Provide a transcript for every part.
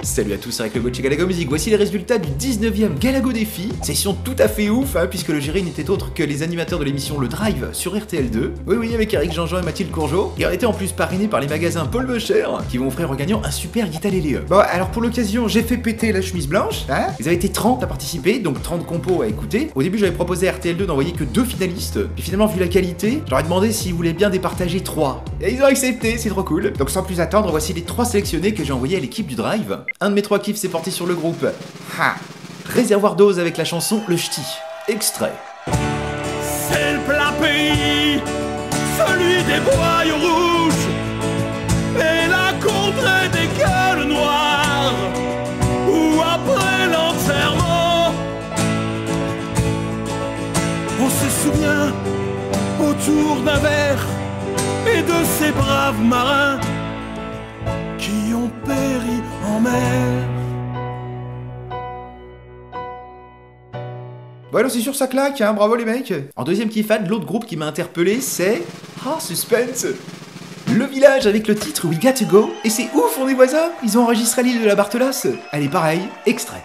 Salut à tous, c'est avec le Go chez Galago Music. Voici les résultats du 19e Galago Défi. Session tout à fait ouf, puisque le jury n'était autre que les animateurs de l'émission Le Drive sur RTL2. Oui, avec Eric Jean-Jean et Mathilde Courgeot. Et on était en plus parrainé par les magasins Paul Becher, qui vont offrir au gagnant un super guitarelele. Bon, alors pour l'occasion, j'ai fait péter la chemise blanche. Ils avaient été 30 à participer, donc 30 compos à écouter. Au début, j'avais proposé à RTL2 d'envoyer que 2 finalistes. Puis finalement, vu la qualité, je leur ai demandé s'ils voulaient bien départager 3. Et ils ont accepté, c'est trop cool. Donc sans plus attendre, voici les 3 sélectionnés que j'ai envoyés à l'équipe du Drive. Un de mes 3 kiffs s'est porté sur le groupe Réservoir Dose avec la chanson Le Ch'ti. Extrait. C'est le plat pays, celui des boyaux rouges et la contrée des gueules noires, où après l'enterrement, on se souvient autour d'un verre et de ces braves marins qui ont péri en mer. Bon alors c'est sûr ça claque, bravo les mecs. En deuxième kiffade, l'autre groupe qui m'a interpellé c'est... suspense. Le Village avec le titre We Got To Go. Et c'est ouf, on est voisins, ils ont enregistré à l'île de la Barthelasse. Allez pareil, extrait.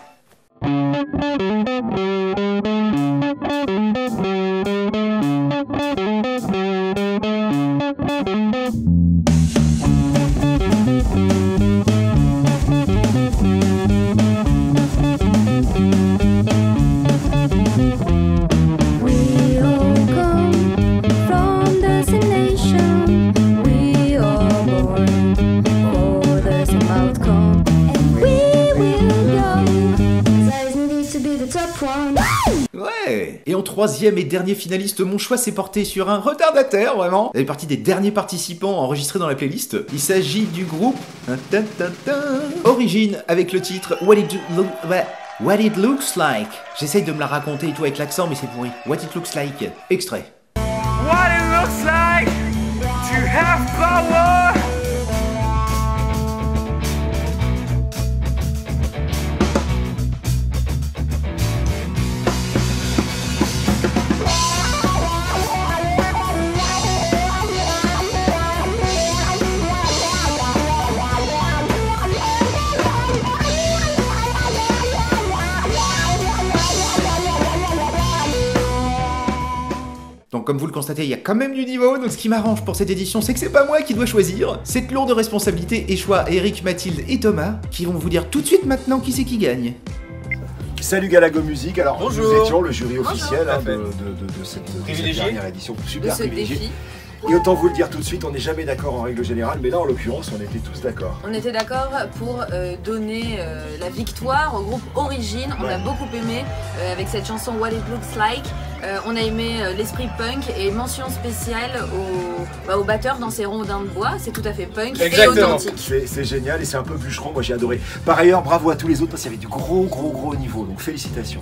Ouais. Et en troisième et dernier finaliste, mon choix s'est porté sur un retardataire, vraiment. Il fait partie des derniers participants enregistrés dans la playlist. Il s'agit du groupe Origine avec le titre What It Looks Like. J'essaye de me la raconter et tout avec l'accent, mais c'est pourri. What It Looks Like. Extrait. What it looks like to have power. Donc comme vous le constatez, il y a quand même du niveau, donc ce qui m'arrange pour cette édition, c'est que c'est pas moi qui dois choisir. Cette lourde responsabilité échoue à Eric, Mathilde et Thomas, qui vont vous dire tout de suite maintenant qui c'est qui gagne. Salut Galago Music, alors Bonjour. nous étions le jury officiel de cette Privilégié. dernière édition, super de ce privilégié. défi. Et autant vous le dire tout de suite, on n'est jamais d'accord en règle générale, mais là en l'occurrence on était tous d'accord. On était d'accord pour donner la victoire au groupe Origine. On a beaucoup aimé avec cette chanson What It Looks Like. On a aimé l'esprit punk et mention spéciale au batteur dans ses rondins de bois. C'est tout à fait punk et authentique. C'est génial et c'est un peu bûcheron, moi j'ai adoré. Par ailleurs, bravo à tous les autres parce qu'il y avait du gros niveau, donc félicitations.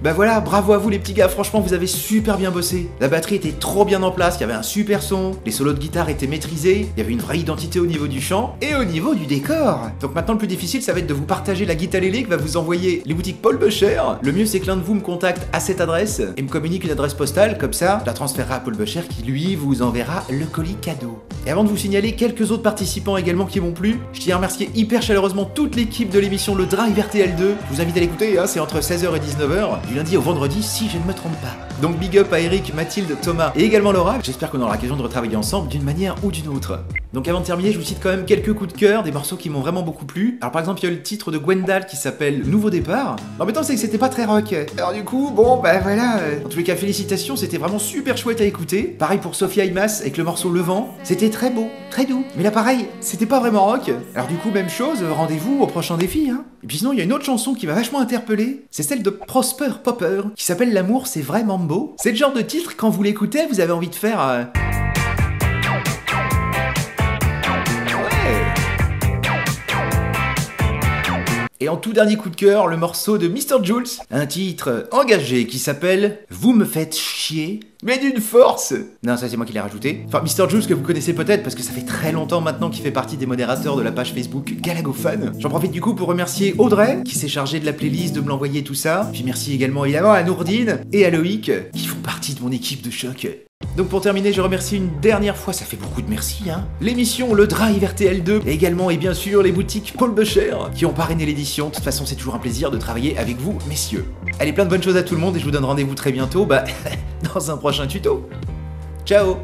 Bah voilà, bravo à vous les petits gars, franchement vous avez super bien bossé. La batterie était trop bien en place, il y avait un super son, les solos de guitare étaient maîtrisés, il y avait une vraie identité au niveau du chant et au niveau du décor. Donc maintenant le plus difficile ça va être de vous partager la guitarelele que va vous envoyer les boutiques Paul Becher. Le mieux c'est que l'un de vous me contacte à cette adresse et me communique une adresse postale, comme ça je la transférera à Paul Becher qui lui vous enverra le colis cadeau. Et avant de vous signaler quelques autres participants également qui m'ont plu, je tiens à remercier hyper chaleureusement toute l'équipe de l'émission Le Drive RTL2. Je vous invite à l'écouter, c'est entre 16h et 19h. Du lundi au vendredi si je ne me trompe pas. Donc big up à Eric, Mathilde, Thomas et également Laura. J'espère qu'on aura l'occasion de retravailler ensemble d'une manière ou d'une autre. Donc avant de terminer, je vous cite quand même quelques coups de cœur, des morceaux qui m'ont vraiment beaucoup plu. Alors par exemple, il y a le titre de Gwendal qui s'appelle Nouveau Départ. L'embêtant c'est que c'était pas très rock. Alors du coup, bon bah voilà. En tous les cas, félicitations, c'était vraiment super chouette à écouter. Pareil pour Sophia Imas avec le morceau Le Vent. C'était très beau, très doux. Mais là pareil, c'était pas vraiment rock. Alors du coup, même chose, rendez-vous au prochain défi. Et puis sinon, il y a une autre chanson qui m'a vachement interpellé. C'est celle de Prosper Popper qui s'appelle L'amour c'est vraiment beau. C'est le genre de titre, quand vous l'écoutez, vous avez envie de faire... Et en tout dernier coup de cœur, le morceau de Mr. Jules, un titre engagé qui s'appelle Vous me faites chier Mais d'une force! Non, ça c'est moi qui l'ai rajouté. Enfin, Mr. Juice que vous connaissez peut-être parce que ça fait très longtemps maintenant qu'il fait partie des modérateurs de la page Facebook Galagofan. J'en profite du coup pour remercier Audrey qui s'est chargé de la playlist, de me l'envoyer tout ça. Puis merci également évidemment à Nourdine et à Loïc qui font partie de mon équipe de choc. Donc pour terminer, je remercie une dernière fois, ça fait beaucoup de merci, hein, l'émission Le Drive RTL2, et également et bien sûr les boutiques Paul Becher qui ont parrainé l'édition. De toute façon, c'est toujours un plaisir de travailler avec vous, messieurs. Allez, plein de bonnes choses à tout le monde et je vous donne rendez-vous très bientôt, dans un prochain tuto. Ciao!